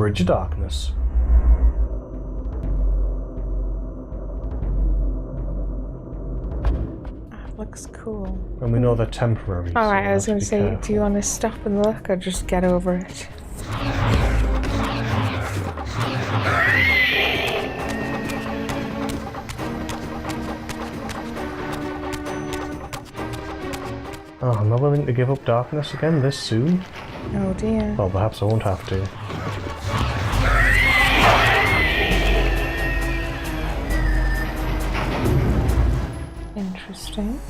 Bridge of Darkness. Looks cool. And we know they're temporary. Alright, so I was going to say, careful. do you want to stop and look or just get over it? Oh, I'm not willing to give up darkness again this soon. Oh dear. Well, perhaps I won't have to. Interesting.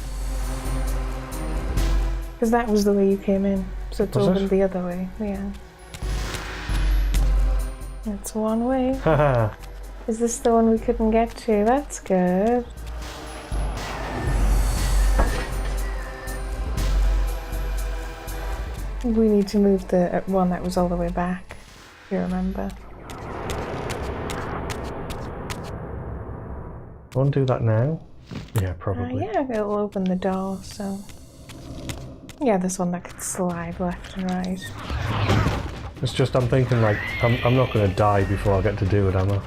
Because that was the way you came in, so it's Was opened it? the other way. Yeah. It's one way. Haha. Is this the one we couldn't get to? That's good. We need to move the one that was all the way back, if you remember. Want to do that now? Yeah, probably. Yeah, it'll open the door, so... Yeah, this one that could slide left and right. It's just I'm thinking like, I'm not going to die before I get to do it, am I?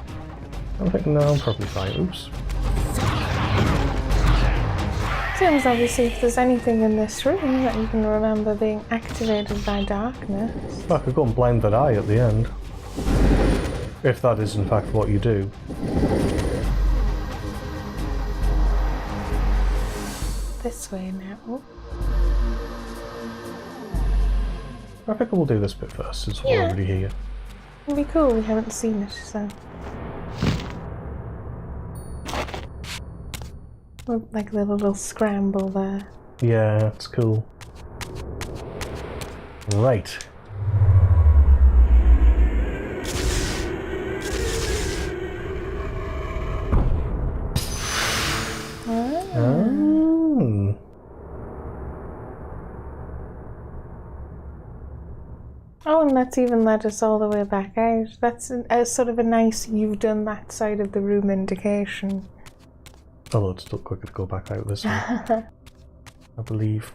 I'm thinking, no, I'm probably fine. Oops. Seems obviously if there's anything in this room that you can remember being activated by darkness. I could go and blind that eye at the end. If that is in fact what you do. This way now. I think we'll do this bit first since we're already here. It'd be cool, we haven't seen it, so... Like a little scramble there. Yeah, it's cool. Right. Oh, and that's even led us all the way back out. That's a sort of a nice you've done that side of the room indication. Although it's still quicker to go back out this way. I believe.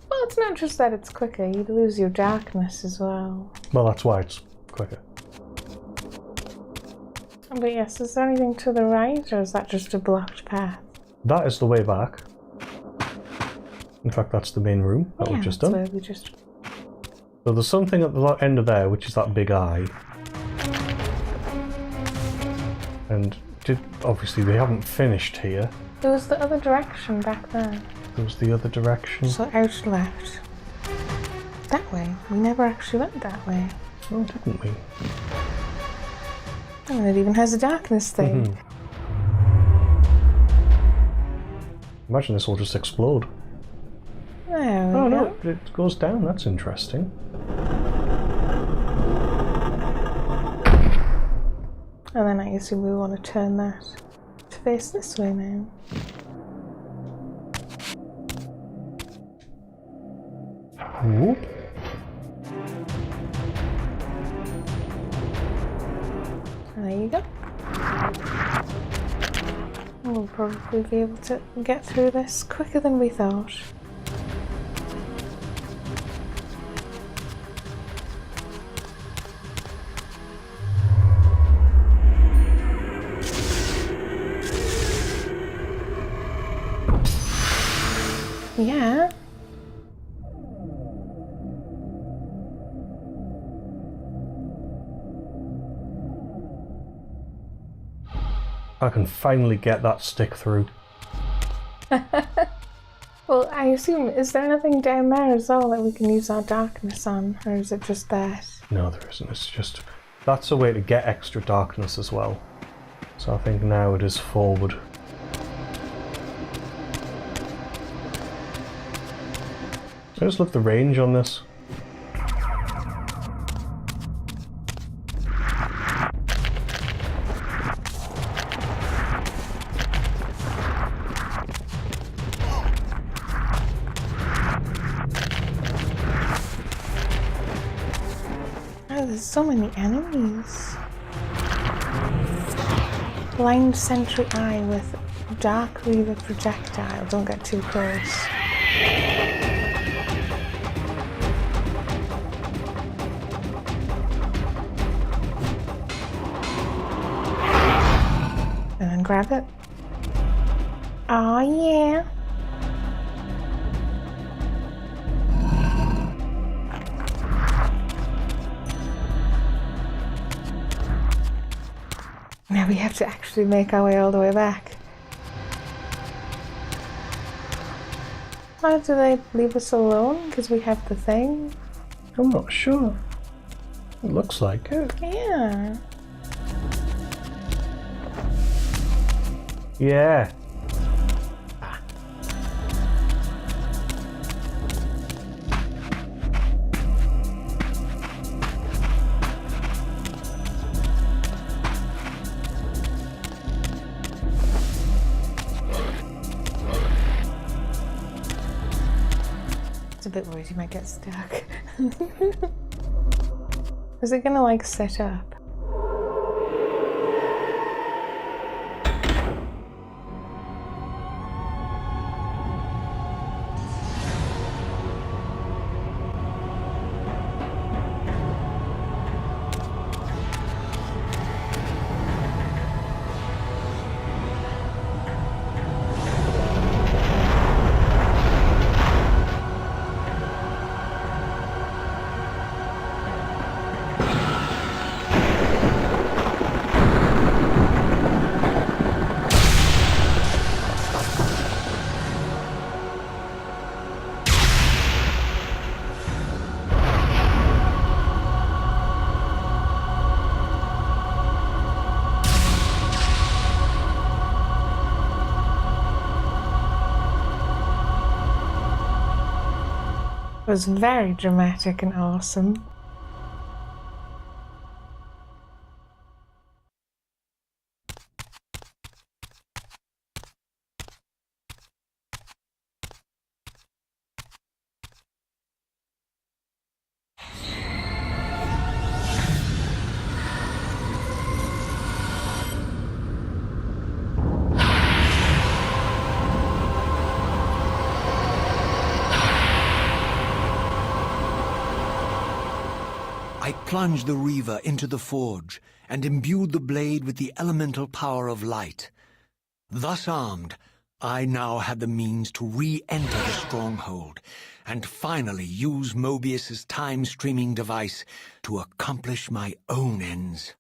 Well, it's not just that it's quicker, you'd lose your darkness as well. Well, that's why it's quicker. But yes, is there anything to the right, or is that just a blocked path? That is the way back. In fact, that's the main room that we've just done. Where we just... So there's something at the end of there, which is that big eye. And obviously we haven't finished here. There was the other direction back there. There was the other direction. So out left. That way. We never actually went that way. Oh, didn't we? And it even has a darkness thing. Imagine this will just explode. There we Oh go. no, it goes down. That's interesting. And then I assume we want to turn that to face this way now. Whoop. There you go. We'll probably be able to get through this quicker than we thought. Yeah. I can finally get that stick through. Well, I assume, is there nothing down there as well that we can use our darkness on, or is it just that? No, there isn't. It's just... That's a way to get extra darkness as well. So I think now it is forward. I just love the range on this. Oh, there's so many enemies. Blind sentry eye with dark Reaver projectile. Don't get too close. grab it. Oh yeah. Now we have to actually make our way all the way back. Why do they leave us alone? Because we have the thing? I'm not sure. It looks like it. Yeah. Yeah. It's a bit worried he might get stuck. Is it gonna like set up? It was very dramatic and awesome. I plunged the Reaver into the forge and imbued the blade with the elemental power of light. Thus armed, I now had the means to re-enter the Stronghold and finally use Mobius's time-streaming device to accomplish my own ends.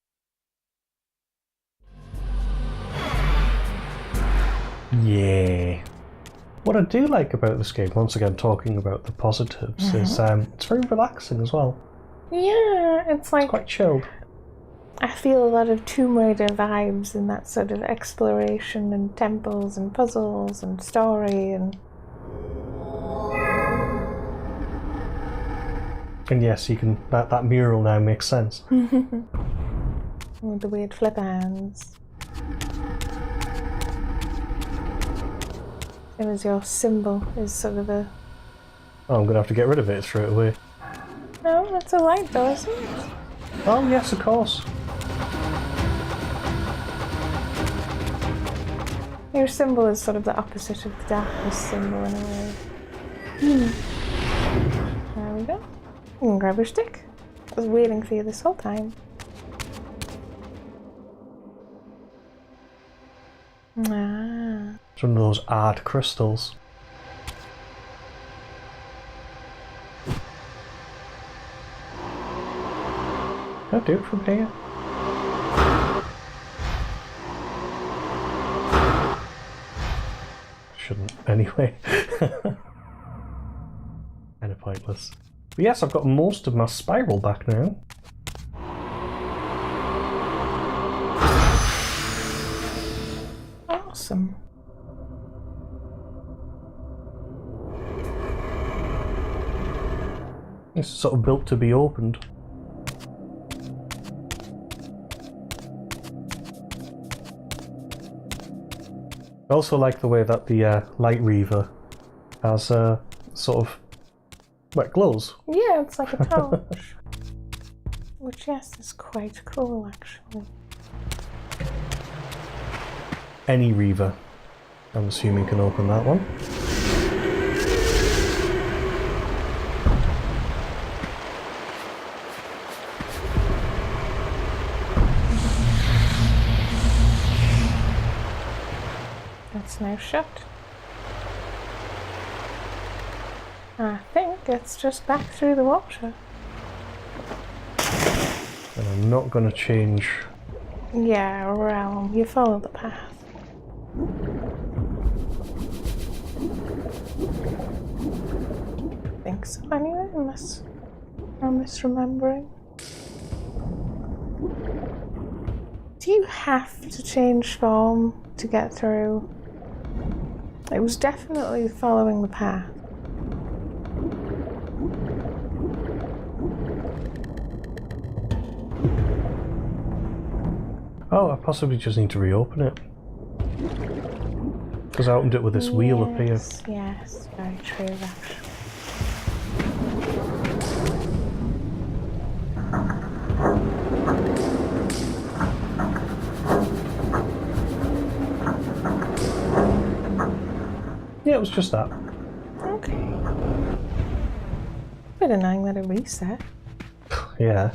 Yeah. What I do like about this game, once again talking about the positives, is it's very relaxing as well. Yeah, it's like... It's quite chilled. I feel a lot of Tomb Raider vibes in that sort of exploration and temples and puzzles and story and... And yes, you can. That mural now makes sense. With the weird flipper hands. Same as your symbol is sort of a... Oh, I'm gonna have to get rid of it straight away. No, it's a light though, isn't it? Oh yes, of course. Your symbol is sort of the opposite of the darkness symbol in a way. There we go. You can grab your stick. I was waiting for you this whole time. Ah. It's one of those art crystals. Can I do it from here? Shouldn't, anyway. Kind of pointless. But yes, I've got most of my spiral back now. Awesome. It's sort of built to be opened. I also like the way that the light Reaver has sort of wet glows. Yeah, it's like a torch. Which, yes, is quite cool, actually. Any Reaver, I'm assuming, can open that one. It's now shut. I think it's just back through the water. And I'm not going to change. Yeah, realm. You follow the path. I think so anyway, unless I'm misremembering. Do you have to change form to get through? It was definitely following the path. Oh, I possibly just need to reopen it. Because I opened it with this wheel up here. Yes, very true actually. Yeah, it was just that. Okay. Bit annoying that it reset. Yeah.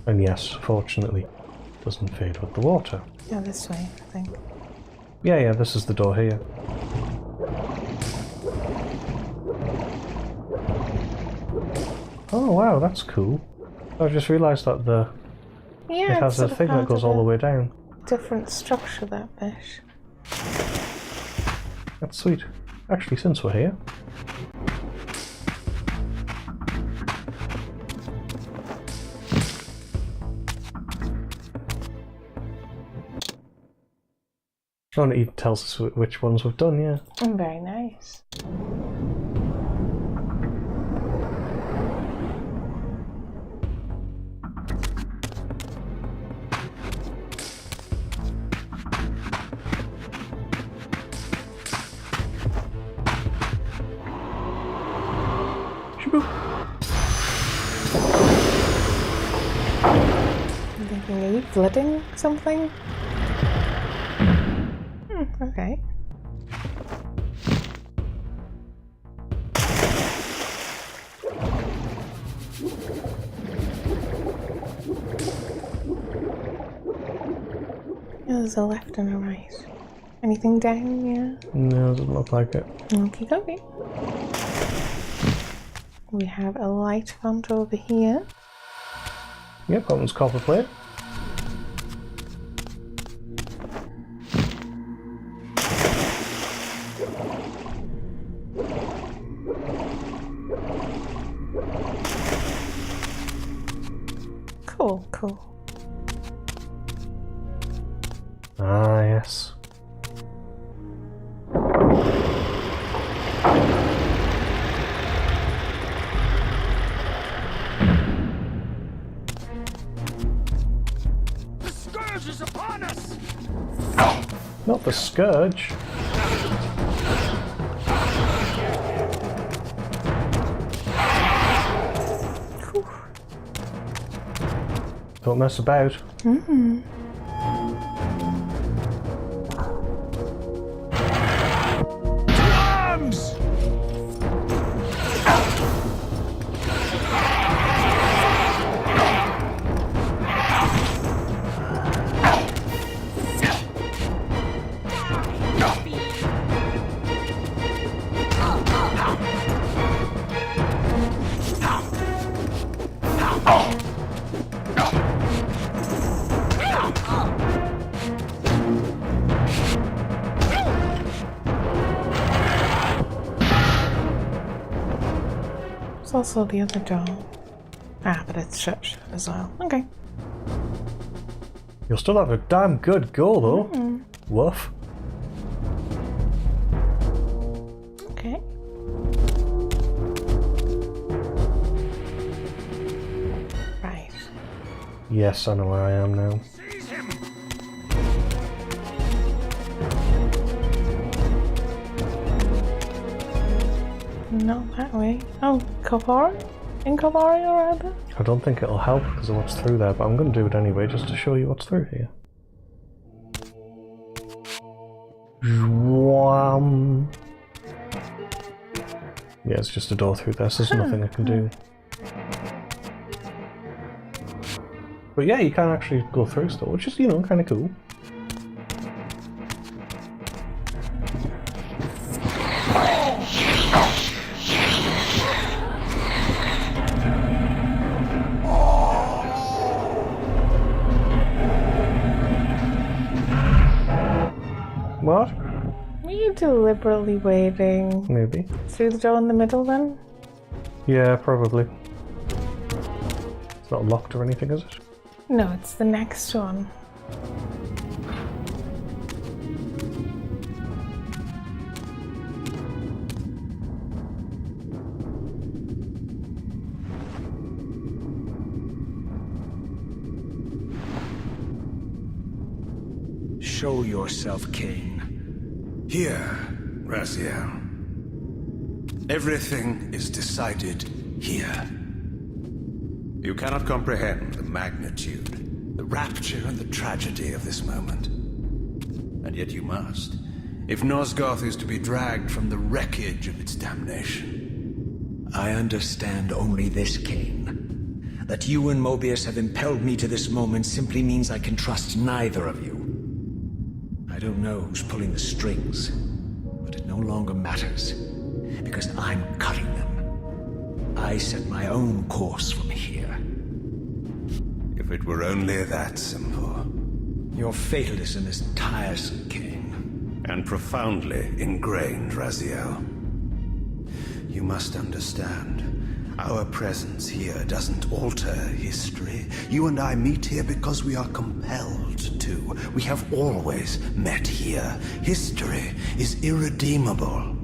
And yes, fortunately, it doesn't fade with the water. Yeah, this way, I think. Yeah, this is the door here. Oh wow, that's cool. I just realised that it has a thing that goes all the way down. Different structure, that bit. That's sweet. Actually, since we're here, oh, and it tells us which ones we've done, yeah. Very nice. I'm thinking, are you flooding something? Okay. There's a left and a right. Anything down? Yeah. No, doesn't look like it. Okay, okay. We have a light font over here. Yep, that one's copper plate. Cool, cool. Ah, yes. The scourge is upon us! Not the scourge. Whew. Don't mess about. Mm-hmm. Arms! There's also the other door. Ah, but it's shut as well. Okay. You'll still have a damn good go though. Woof. Okay. Right. Yes, I know where I am now. Seize him! Not that way. Oh, Incorporeal rather? I don't think it'll help because of what's through there, but I'm going to do it anyway just to show you what's through here. Zwam. Yeah, it's just a door through there, so there's nothing I can do. But yeah, you can actually go through stuff, which is, you know, kind of cool. What? Were you deliberately waiting? Maybe. Through the door in the middle then? Yeah, probably. It's not locked or anything, is it? No, it's the next one. Show yourself, Kain. Here, Raziel. Everything is decided here. You cannot comprehend the magnitude, the rapture and the tragedy of this moment. And yet you must, if Nosgoth is to be dragged from the wreckage of its damnation. I understand only this, Kain. That you and Mobius have impelled me to this moment simply means I can trust neither of you. I don't know who's pulling the strings, but it no longer matters, because I'm cutting them. I set my own course from here. If it were only that simple. Your fatalism is tiresome, Kain. And profoundly ingrained, Raziel. You must understand. Our presence here doesn't alter history. You and I meet here because we are compelled to. We have always met here. History is irredeemable.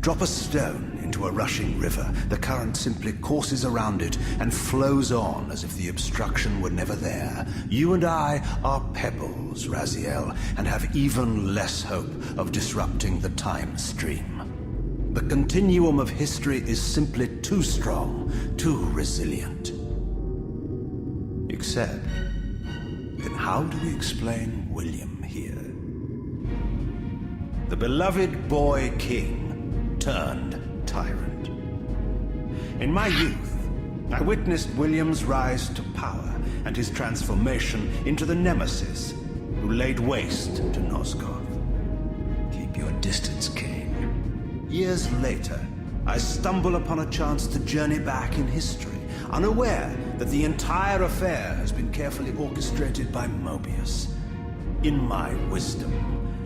Drop a stone into a rushing river. The current simply courses around it and flows on as if the obstruction were never there. You and I are pebbles, Raziel, and have even less hope of disrupting the time stream. The continuum of history is simply too strong, too resilient. Except, then how do we explain William here? The beloved boy king turned tyrant. In my youth, I witnessed William's rise to power and his transformation into the nemesis who laid waste to Nosgoth. Keep your distance, Kain. Years later, I stumble upon a chance to journey back in history, unaware that the entire affair has been carefully orchestrated by Mobius. In my wisdom,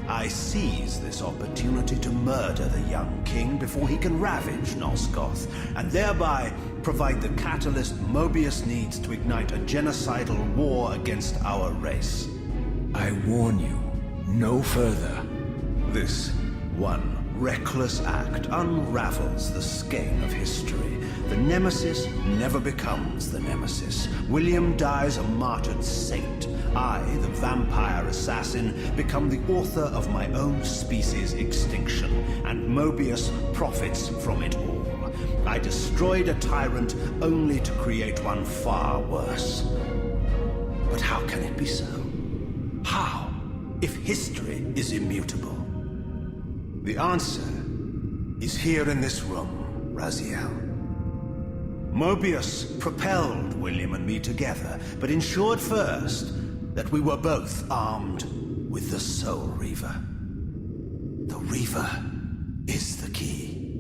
I seize this opportunity to murder the young king before he can ravage Nosgoth, and thereby provide the catalyst Mobius needs to ignite a genocidal war against our race. I warn you, no further. This one reckless act unravels the skein of history. The nemesis never becomes the nemesis. William dies a martyred saint. I, the vampire assassin, become the author of my own species' extinction, and Mobius profits from it all. I destroyed a tyrant only to create one far worse. But how can it be so? How, if history is immutable? The answer is here in this room, Raziel. Mobius propelled William and me together, but ensured first that we were both armed with the Soul Reaver. The Reaver is the key.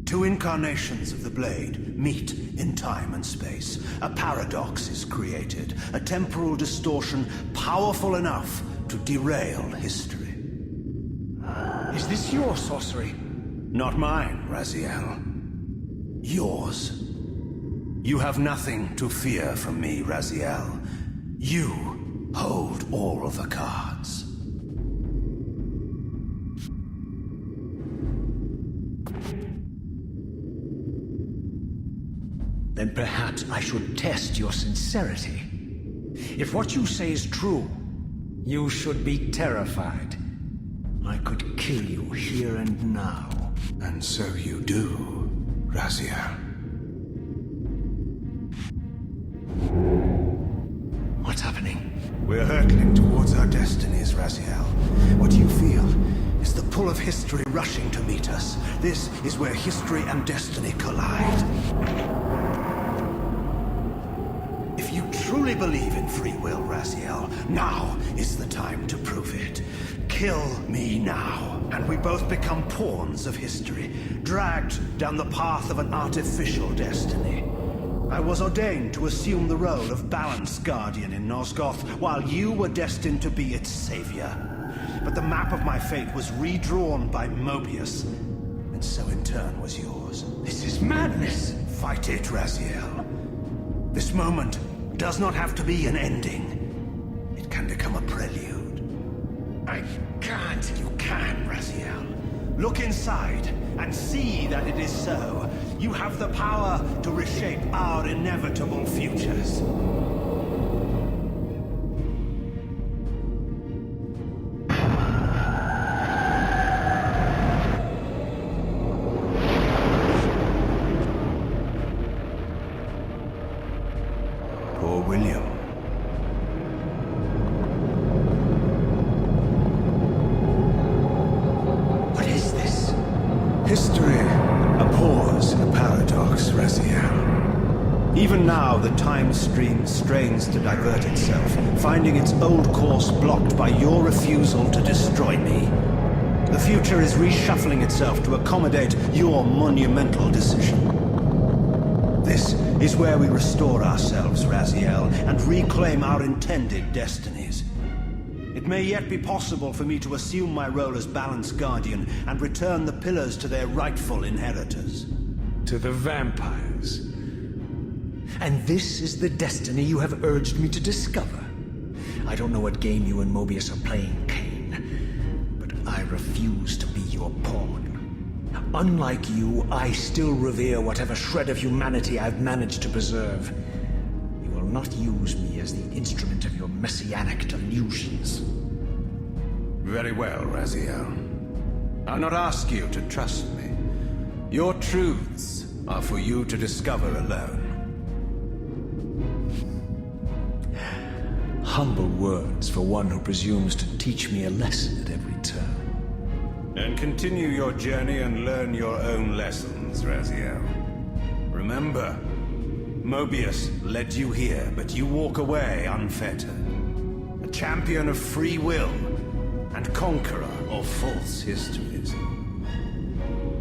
Two incarnations of the blade meet in time and space. A paradox is created, a temporal distortion powerful enough to derail history. Is this your sorcery? Not mine, Raziel. Yours. You have nothing to fear from me, Raziel. You hold all the cards. Then perhaps I should test your sincerity. If what you say is true, you should be terrified. I could kill you here and now. And so you do, Raziel. What's happening? We're hurtling towards our destinies, Raziel. What you feel is the pull of history rushing to meet us. This is where history and destiny collide. truly believe in free will, Raziel, now is the time to prove it. Kill me now, and we both become pawns of history, dragged down the path of an artificial destiny. I was ordained to assume the role of Balance Guardian in Nosgoth, while you were destined to be its savior. But the map of my fate was redrawn by Mobius, and so in turn was yours. This is madness! Fight it, Raziel. This moment does not have to be an ending. It can become a prelude. I can't. You can, Raziel. Look inside and see that it is so. You have the power to reshape our inevitable futures. Poor William. What is this? History abhors a paradox, Raziel. Even now, the time stream strains to divert itself, finding its old course blocked by your refusal to destroy me. The future is reshuffling itself to accommodate your monumental decision. This is where we restore ourselves, Raziel, and reclaim our intended destinies. It may yet be possible for me to assume my role as Balance Guardian and return the pillars to their rightful inheritors. To the vampires. And this is the destiny you have urged me to discover. I don't know what game you and Mobius are playing, Kain, but I refuse to be your pawn. Unlike you, I still revere whatever shred of humanity I've managed to preserve. You will not use me as the instrument of your messianic delusions. Very well, Raziel. I'll not ask you to trust me. Your truths are for you to discover alone. Humble words for one who presumes to teach me a lesson at every turn. Then continue your journey and learn your own lessons, Raziel. Remember, Mobius led you here, but you walk away unfettered. A champion of free will and conqueror of false histories.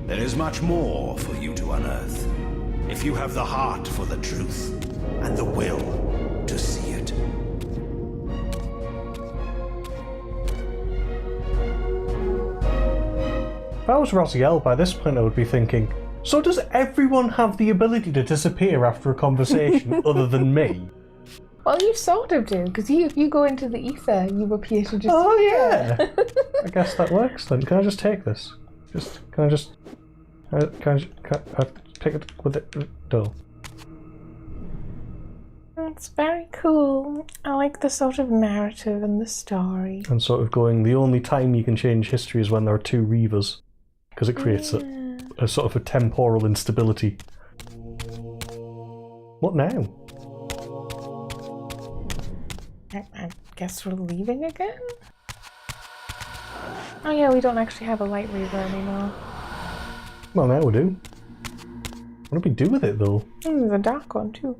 There is much more for you to unearth, if you have the heart for the truth and the will to see it. If I was Raziel, by this point I would be thinking, so does everyone have the ability to disappear after a conversation other than me? Well, you sort of do, because you go into the ether, you appear to just... Oh yeah! I guess that works then. Can I just take this? Can I take it with it? No. It's very cool. I like the sort of narrative and the story. And sort of going, the only time you can change history is when there are two Reavers. Because it creates a sort of a temporal instability. What now? I guess we're leaving again? Oh yeah, we don't actually have a light Reaver anymore. Well, now we do. What do we do with it, though? There's a dark one, too.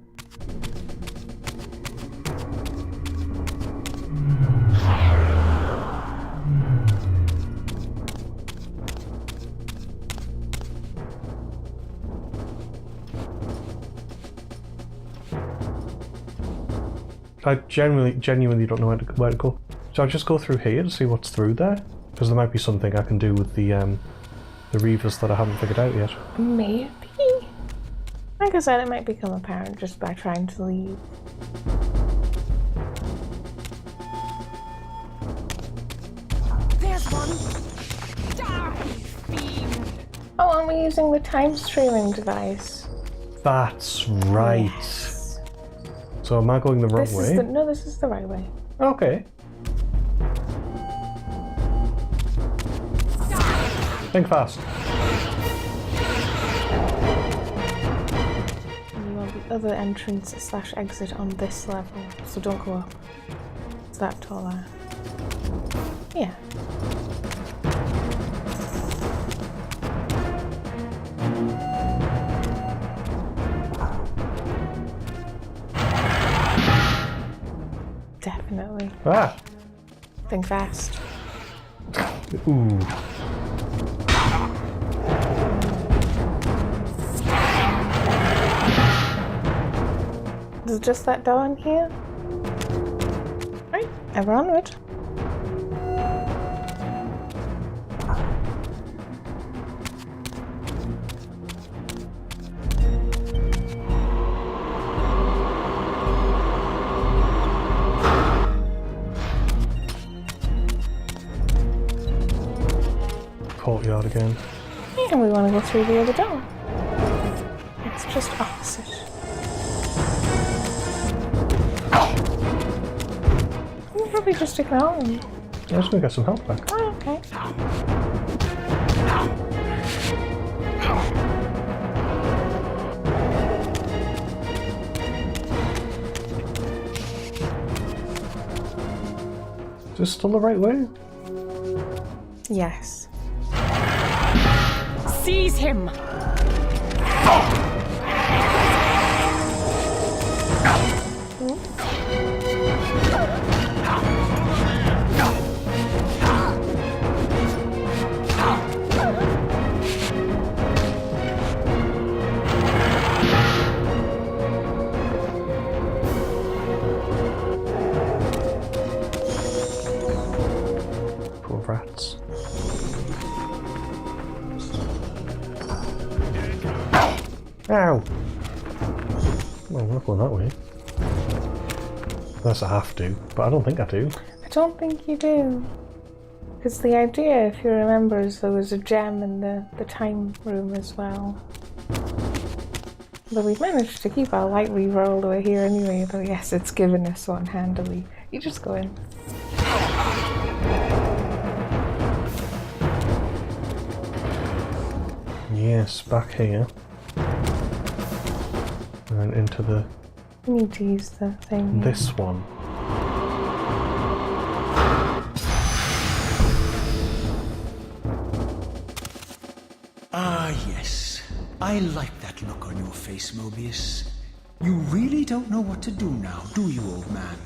I genuinely don't know where to go. So I'll just go through here to see what's through there, because there might be something I can do with the Reavers that I haven't figured out yet. Maybe. Like I said, it might become apparent just by trying to leave. There's one. Die, fiend. Oh, aren't we using the time streaming device? That's right. Yes. So am I going the wrong way? No, this is the right way. Okay. Think fast. And you want the other entrance / exit on this level, so don't go up. It's that taller. Yeah. Definitely. Ah! Think fast. Ooh. Is it just that door in here? Right, ever onward. Courtyard again. And we want to go through the other door. It's just opposite. We'll probably just ignore him. I'm just gonna get some help back. Oh, okay. Is this still the right way? Yes. Seize him! Poor rats. Ow! Well, I'm not going that way. Unless I have to, but I don't think I do. I don't think you do. Because the idea, if you remember, is there was a gem in the time room as well. But we've managed to keep our light Reaver all the way here anyway, though yes, it's given us one handily. You just go in. Yes, back here. And then into the... We need to use the thing. this one. Ah, yes. I like that look on your face, Mobius. You really don't know what to do now, do you, old man?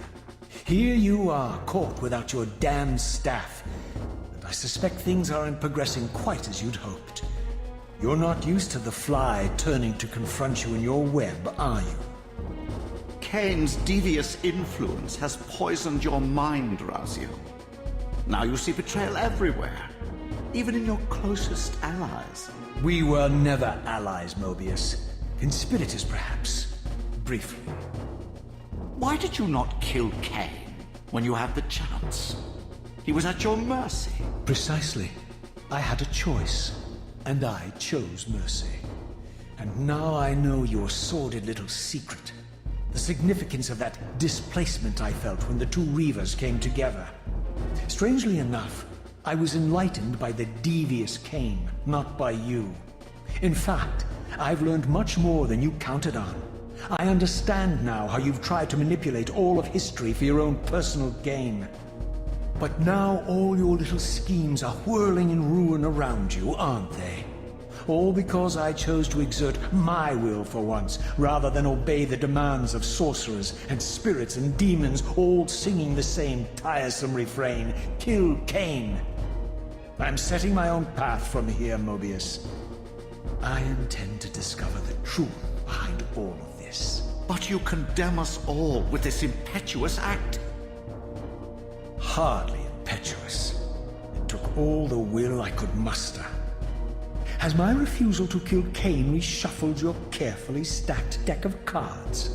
Here you are, caught without your damned staff. And I suspect things aren't progressing quite as you'd hoped. You're not used to the fly turning to confront you in your web, are you? Kain's devious influence has poisoned your mind, Raziel. Now you see betrayal everywhere, even in your closest allies. We were never allies, Mobius. Conspirators, perhaps. Briefly. Why did you not kill Kain when you had the chance? He was at your mercy. Precisely. I had a choice, and I chose mercy. And now I know your sordid little secret. The significance of that displacement I felt when the two Reavers came together. Strangely enough, I was enlightened by the devious Kain, not by you. In fact, I've learned much more than you counted on. I understand now how you've tried to manipulate all of history for your own personal gain. But now all your little schemes are whirling in ruin around you, aren't they? All because I chose to exert my will for once, rather than obey the demands of sorcerers and spirits and demons, all singing the same tiresome refrain, "Kill Kain." I'm setting my own path from here, Mobius. I intend to discover the truth behind all of this. But you condemn us all with this impetuous act. Hardly impetuous. It took all the will I could muster. Has my refusal to kill Kain reshuffled your carefully stacked deck of cards?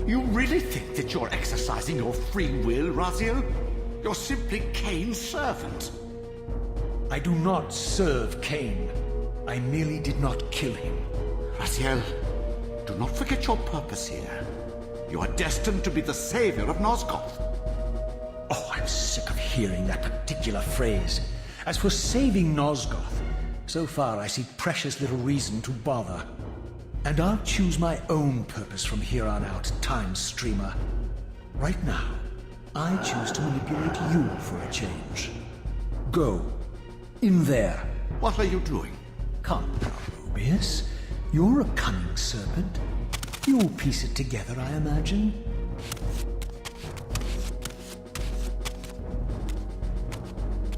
You really think that you're exercising your free will, Raziel? You're simply Kain's servant. I do not serve Kain. I merely did not kill him. Raziel, do not forget your purpose here. You are destined to be the savior of Nosgoth. Oh, I'm sick of hearing that particular phrase. As for saving Nosgoth, so far I see precious little reason to bother. And I'll choose my own purpose from here on out, Time Streamer. Right now, I choose to manipulate you for a change. Go. In there. What are you doing? Come now, Mobius. You're a cunning serpent. You'll piece it together, I imagine.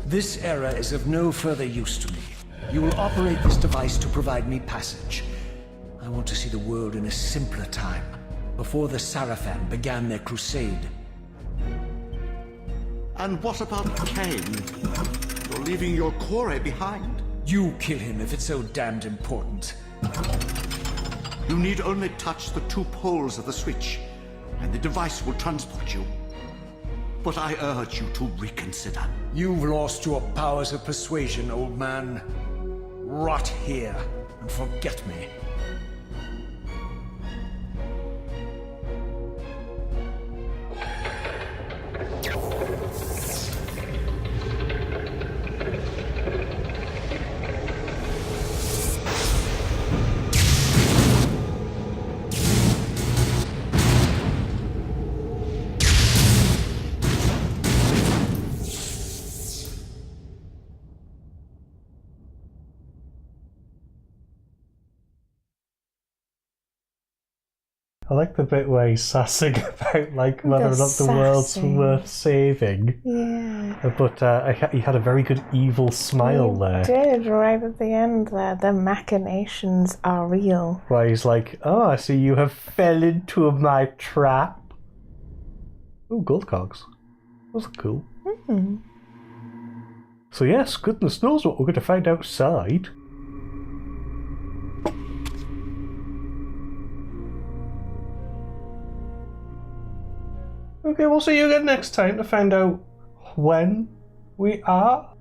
This era is of no further use to me. You will operate this device to provide me passage. I want to see the world in a simpler time, before the Sarafan began their crusade. And what about Kain? You're leaving your core behind. You kill him if it's so damned important. You need only touch the 2 poles of the switch, and the device will transport you. But I urge you to reconsider. You've lost your powers of persuasion, old man. Rot here and forget me. I like the bit where he's sassing about like whether or not the world's sassing. worth saving. Yeah. But he had a very good evil smile there. Did right at the end there. The machinations are real. Where he's like, "Oh, I see you have fell into my trap." Ooh, gold cogs. Those are cool. Mm-hmm. So yes, goodness knows what we're going to find outside. Okay, we'll see you again next time to find out when we are